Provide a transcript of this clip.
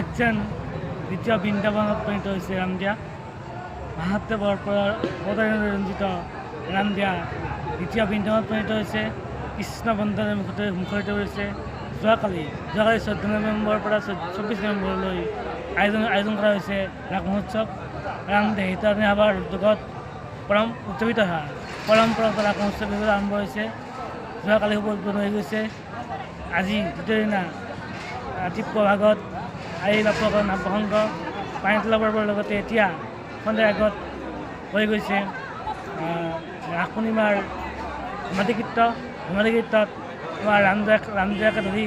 দেখছেন দ্বিতীয় বৃন্দাবনত উপনীত হয়েছে ৰামদিয়া মাহাত্মেৰ পদায়নে ৰঞ্জিত ৰামদিয়া দ্বিতীয় বৃন্দাবনত উপনীত হয়েছে কৃষ্ণ বন্দনেৰ মুখৰিত হয়েছে যোৱাকালি 14 নৱেম্বৰৰ পৰা 24 নৱেম্বৰলৈ আয়োজন কৰা হৈছে ৰাস মহোৎসৱ ৰামদেহিত আবাৰ জগত উদযাপিত হোৱা পৰম্পৰাগত ৰাস মহোৎসৱ আৰম্ভ হৈছে যোৱাকালি সম্পূৰ্ণ হৈ গৈছে আজি দ্বিতীয় দিনা ৰাতিপুৱা ভাগত আই বাপকৰ নাম প্ৰসংগ পানী তোলা পৰ্বৰ লগতে এতিয়া সন্ধিয়াৰ আগত হৈ গৈছে ৰাস পূৰ্ণিমাৰ ধেমালি গীতত আমাৰ ৰামদিয়াকে ধৰি